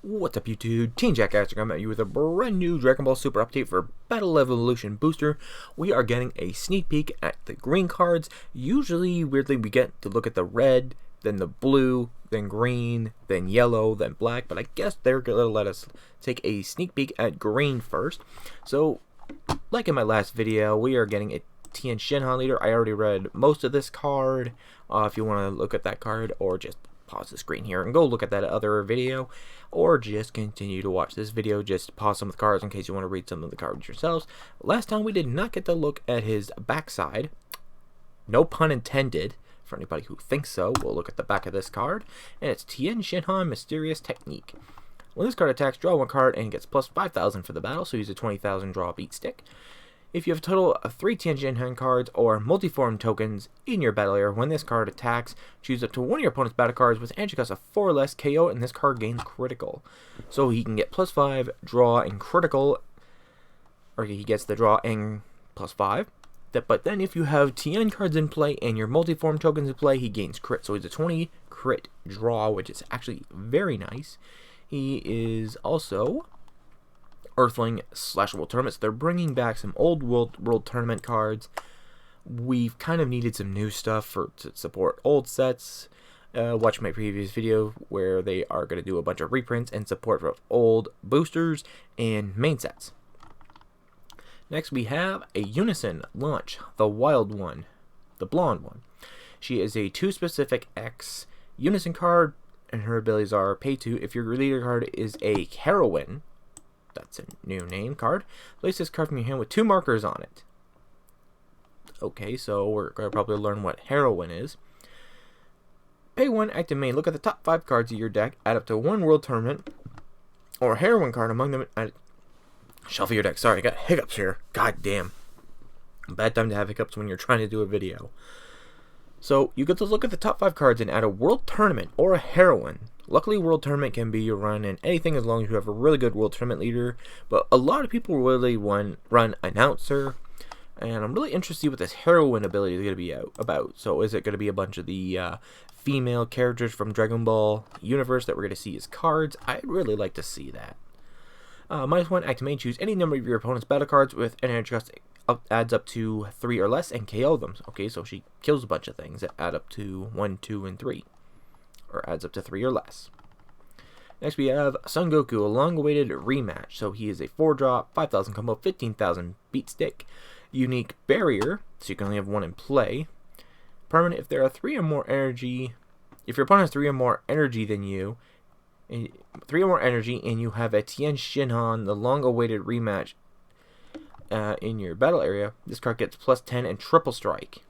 What's up YouTube? Team Jackassery coming at you with a brand new Dragon Ball Super update for Battle Evolution Booster. We are getting a sneak peek at the green cards. Usually, weirdly, we get to look at the red, then the blue, then green, then yellow, then black. But I guess they're going to let us take a sneak peek at green first. So, like in my last video, we are getting a Tien Shinhan leader. I already read most of this card. If you want to look at that card, or just pause the screen here and go look at that other video, or just continue to watch this video. Just pause some of the cards in case you want to read some of the cards yourselves. Last time we did not get to look at his backside. No pun intended. For anybody who thinks so, we'll look at the back of this card, and it's Tien Shinhan Mysterious Technique. When this card attacks, draw one card and gets plus 5,000 for the battle, so use a 20,000 draw beat stick. If you have a total of 3 Tien Shinhan cards or multi-form tokens in your battle area, when this card attacks, choose up to one of your opponent's battle cards with energy cost of 4 or less, KO, and this card gains critical. So he can get plus 5, draw, and critical, or he gets the draw and plus 5. But then if you have Tien cards in play and your multi-form tokens in play, he gains crit. So he's a 20 crit draw, which is actually very nice. He is also Earthling / World Tournaments. They're bringing back some old World Tournament cards. We've kind of needed some new stuff to support old sets. Watch my previous video where they are going to do a bunch of reprints and support for old boosters and main sets. Next we have a Unison launch, the wild one, the blonde one. She is a 2 specific X Unison card, and her abilities are pay 2. If your leader card is a heroine, that's a new name card, place this card from your hand with 2 markers on it. Okay, so we're going to probably learn what heroine is. Pay 1, active main. Look at the top 5 cards of your deck, add up to 1 World Tournament or heroine card among them. Shuffle your deck. Sorry, I got hiccups here. God damn. Bad time to have hiccups when you're trying to do a video. So, you get to look at the top 5 cards and add a World Tournament or a heroine. Luckily, World Tournament can be run in anything as long as you have a really good World Tournament leader. But a lot of people really run Announcer. And I'm really interested to see what this heroine ability is going to be about. So, is it going to be a bunch of the female characters from Dragon Ball universe that we're going to see as cards? I'd really like to see that. -1, activate, choose any number of your opponent's battle cards with an energy cost adds up to 3 or less and KO them. Okay, so she kills a bunch of things that add up to 1, 2, and 3. Or adds up to 3 or less. Next we have Son Goku, a long-awaited rematch. So he is a 4-drop, 5,000 combo, 15,000 beat stick. Unique barrier, so you can only have 1 in play. Permanent, if there are 3 or more energy, if your opponent has 3 or more energy than you, 3 or more energy, and you have a Tien Shinhan, the long-awaited rematch, in your battle area, this card gets plus 10 and triple strike.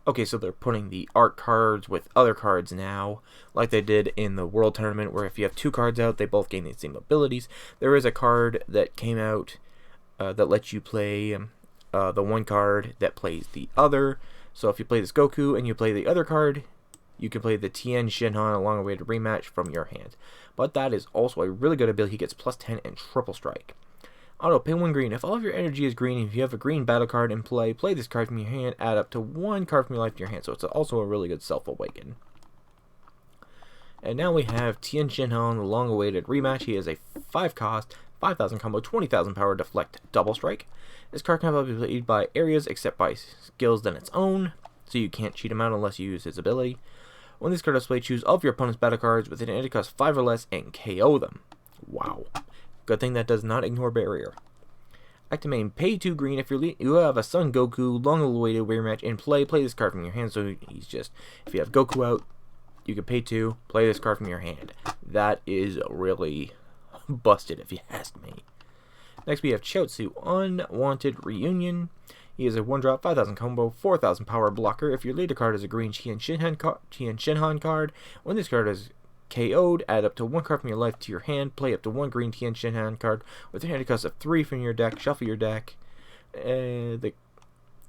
Okay, so they're putting the art cards with other cards now, like they did in the World Tournament, where if you have 2 cards out, they both gain the same abilities. There is a card that came out that lets you play the one card that plays the other. So if you play this Goku and you play the other card, you can play the Tien Shinhan, a long-awaited rematch from your hand. But that is also a really good ability. He gets plus 10 and triple strike. Auto, pay 1 green. If all of your energy is green, if you have a green battle card in play, play this card from your hand, add up to 1 card from your life to your hand. So it's also a really good self-awaken. And now we have Tien Shinhan, the long-awaited rematch. He is a 5 cost, 5,000 combo, 20,000 power, deflect, double strike. This card can be played by areas except by skills than its own, so you can't cheat him out unless you use his ability. When this card is played, choose all of your opponent's battle cards with an energy cost 5 or less and KO them. Wow. Good thing that does not ignore barrier. Activate, pay 2 green. If you have a Son Goku, long-awaited rematch in play, play this card from your hand. So he's just, if you have Goku out, you can pay 2, play this card from your hand. That is really busted if you ask me. Next we have Chiaotzu, Unwanted Reunion. He is a 1-drop, 5,000 combo, 4,000 power blocker. If your leader card is a green Tien Shinhan card, when this card is KO'd, add up to 1 card from your life to your hand, play up to 1 green Tien Shinhan card with a hand cost of 3 from your deck, shuffle your deck. The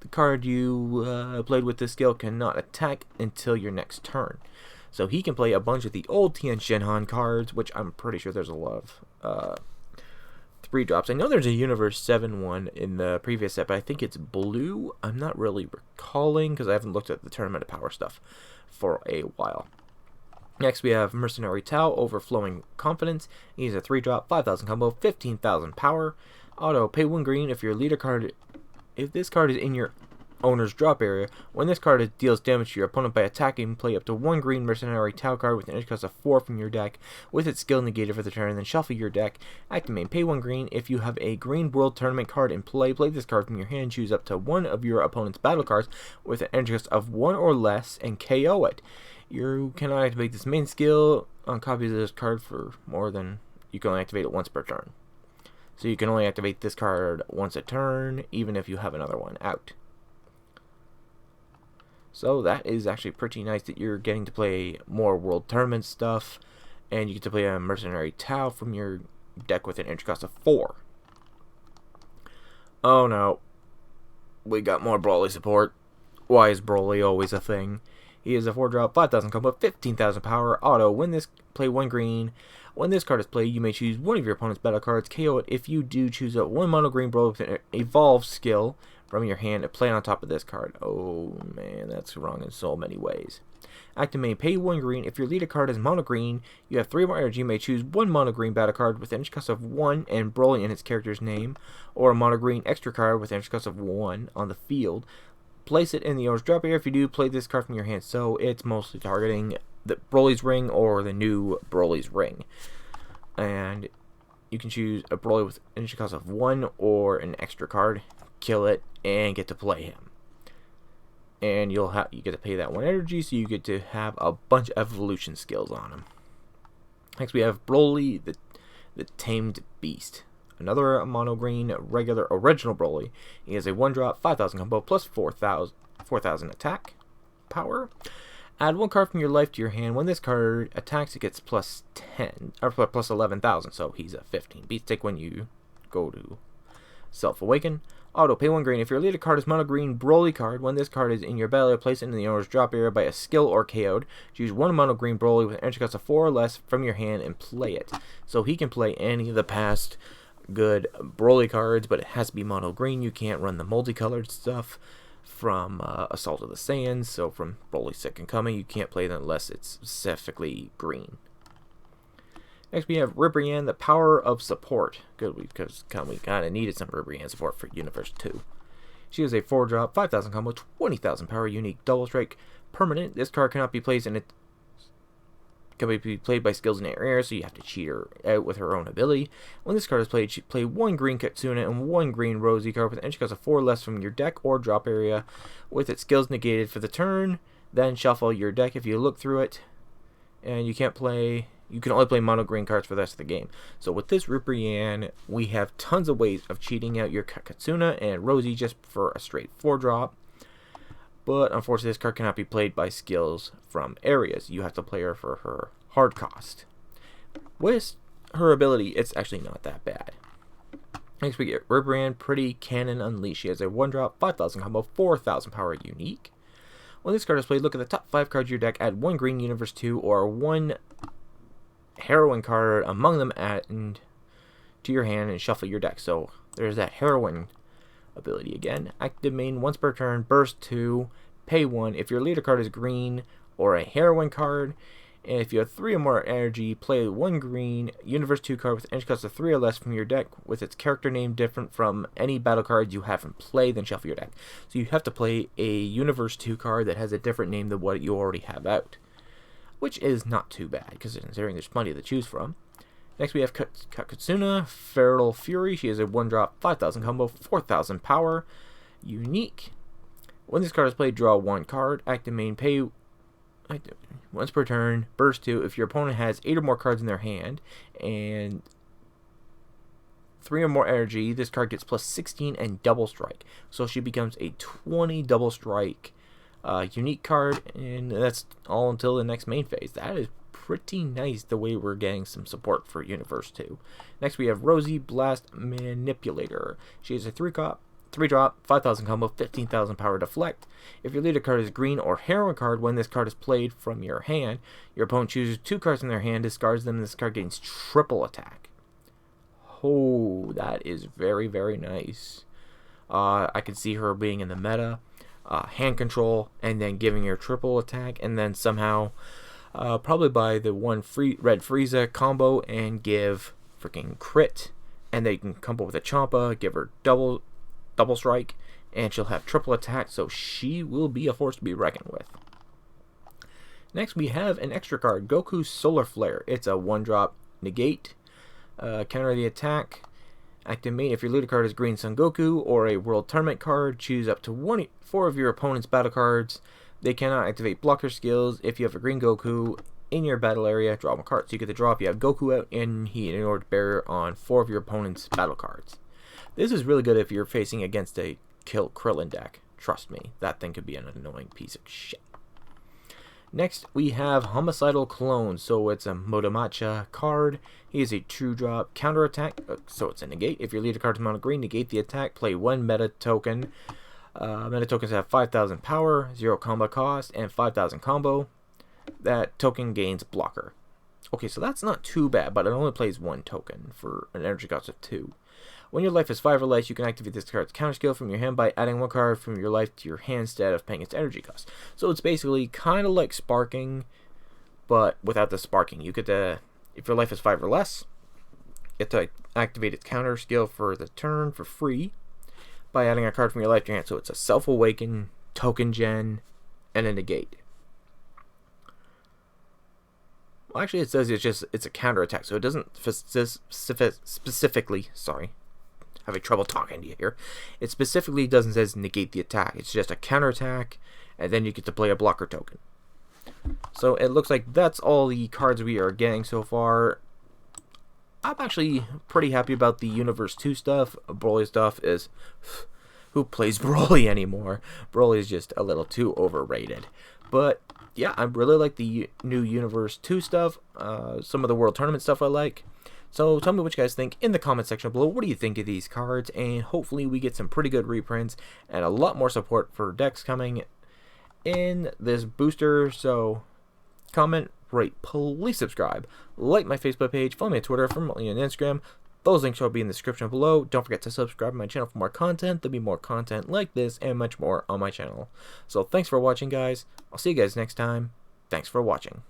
card you played with this skill cannot attack until your next turn. So he can play a bunch of the old Tien Shinhan cards, which I'm pretty sure there's a lot of 3-drops. I know there's a Universe 7 one in the previous set, but I think it's blue. I'm not really recalling because I haven't looked at the Tournament of Power stuff for a while. Next, we have Mercenary Tao, Overflowing Confidence. He's a 3-drop, 5,000 combo, 15,000 power. Auto, pay 1 green if your leader card... If this card is in your owner's drop area, when this card deals damage to your opponent by attacking, play up to 1 green Mercenary Tao card with an edge cost of 4 from your deck, with its skill negated for the turn, then shuffle your deck. Activate, pay 1 green. If you have a green World Tournament card in play, play this card from your hand, choose up to 1 of your opponent's battle cards with an edge cost of 1 or less, and KO it. You cannot activate this main skill on copies of this card for more than... You can only activate it once per turn. So you can only activate this card once a turn, even if you have another one out. So that is actually pretty nice that you're getting to play more World Tournament stuff, and you get to play a Mercenary Tao from your deck with an entry cost of 4. Oh no. We got more Broly support. Why is Broly always a thing? He is a 4-drop, 5,000 combo, 15,000 power, auto. When this, play 1 green. When this card is played, you may choose one of your opponent's battle cards, KO it. If you do, choose a 1 mono green Broly with an evolve skill from your hand and play on top of this card. Oh man, that's wrong in so many ways. Activate, pay 1 green. If your leader card is mono green, you have 3 more energy. You may choose 1 mono green battle card with an energy cost of 1 and Broly in its character's name, or a mono green extra card with an energy cost of 1 on the field. Place it in the owner's drop area. If you do, play this card from your hand. So it's mostly targeting the Broly's Ring or the new Broly's Ring. And you can choose a Broly with an energy cost of 1 or an extra card. Kill it and get to play him. And you get to pay that 1 energy, so you get to have a bunch of evolution skills on him. Next we have Broly, the Tamed Beast. Another mono green regular original Broly. He has a 1-drop, 5,000 combo plus 4,000 attack power. Add 1 card from your life to your hand. When this card attacks, it gets plus 10 or plus 11,000. So he's a 15 beast tick when you go to Self-Awaken. Auto, pay 1 green. If your leader card is mono green Broly card, when this card is in your battle area, place it in the owner's drop area by a skill or KO'd. Choose 1 mono green Broly with an energy cost of 4 or less from your hand and play it. So he can play any of the past good Broly cards, but it has to be mono green. You can't run the multicolored stuff from Assault of the Saiyans. So from Broly Second Coming, you can't play them unless it's specifically green. Next we have Ribrianne, the Power of Support. Good, because we kind of needed some Ribrianne support for Universe 2. She is a 4-drop, 5,000 combo, 20,000 power, unique double strike, permanent. This card cannot be placed in it. Can be played by skills in area, so you have to cheat her out with her own ability. When this card is played, she play 1 green Katsuna and 1 green Rosie card with an energy cost of 4 less from your deck or drop area, with its skills negated for the turn. Then shuffle your deck if you look through it, and you can only play mono green cards for the rest of the game. So with this Ribrianne, we have tons of ways of cheating out your Katsuna and Rosie just for a straight 4-drop. But unfortunately, this card cannot be played by skills from areas. You have to play her for her hard cost. With her ability, it's actually not that bad. Next we get Ribrianne, Pretty Cannon Unleashed. She has a 1-drop, 5,000 combo, 4,000 power, unique. When this card is played, look at the top 5 cards of your deck, add 1 green Universe 2 or 1 heroine card among them to your hand and shuffle your deck. So there's that heroine ability again. Active main once per turn, burst 2, pay 1. If your leader card is green or a heroine card, and if you have 3 or more energy, play 1 green Universe 2 card with energy cost of 3 or less from your deck with its character name different from any battle cards you have in play, then shuffle your deck. So you have to play a Universe 2 card that has a different name than what you already have out, which is not too bad, because considering there's plenty to choose from. Next we have Katsuna, Feral Fury. She is a 1-drop, 5,000 combo, 4,000 power, unique. When this card is played, draw 1 card. Active main, pay once per turn, burst 2. If your opponent has 8 or more cards in their hand and 3 or more energy, this card gets plus 16 and double strike. So she becomes a 20 double strike unique card, and that's all until the next main phase. That is pretty nice the way we're getting some support for Universe 2. Next we have Rosie, Blast Manipulator. She is a 3-drop, 5,000 combo, 15,000 power, deflect. If your leader card is green or heroine card, when this card is played from your hand, your opponent chooses 2 cards in their hand, discards them, and this card gains triple attack. Oh, that is very, very nice. I could see her being in the meta. Hand control, and then giving her triple attack, and then somehow Probably buy the one red Frieza combo and give freaking crit. And then you can combo with a Champa, give her double strike, and she'll have triple attack, so she will be a force to be reckoned with. Next, we have an extra card, Goku's Solar Flare. It's a 1-drop negate, counter the attack. Activate if your looted card is Green Sun Goku or a World Tournament card. Choose up to 4 of your opponent's battle cards. They cannot activate blocker skills. If you have a Green Goku in your battle area, draw 1 card. So you get to draw if you have Goku out and he in order barrier on 4 of your opponent's battle cards. This is really good if you're facing against a Kill Krillin deck. Trust me, that thing could be an annoying piece of shit. Next, we have Homicidal Clone. So it's a Motomacha card. He is a 2-drop counter attack. So it's a negate. If your leader card is mono green, negate the attack. Play 1 meta token. Meta tokens have 5,000 power, 0 combo cost, and 5,000 combo. That token gains blocker. Okay, so that's not too bad, but it only plays 1 token for an energy cost of 2. When your life is 5 or less, you can activate this card's counter skill from your hand by adding 1 card from your life to your hand instead of paying its energy cost. So it's basically kind of like sparking, but without the sparking. You get to, if your life is 5 or less, you get to activate its counter skill for the turn for free by adding a card from your life to your hand. So it's a self-awaken, token gen, and a negate. Well, actually, it says it's a counter attack, so it doesn't specifically, sorry, having trouble talking to you here. It specifically doesn't say negate the attack. It's just a counter attack, and then you get to play a blocker token. So it looks like that's all the cards we are getting so far. I'm actually pretty happy about the Universe 2 stuff. Broly stuff is, who plays Broly anymore? Broly is just a little too overrated. But yeah, I really like the new Universe 2 stuff. Some of the World Tournament stuff I like. So tell me what you guys think in the comment section below. What do you think of these cards? And hopefully we get some pretty good reprints and a lot more support for decks coming in this booster. So comment, rate, please subscribe, like my Facebook page, follow me on Twitter, follow me on Instagram. Those links will be in the description below. Don't forget to subscribe to my channel for more content. There'll be more content like this and much more on my channel. So thanks for watching, guys. I'll see you guys next time. Thanks for watching.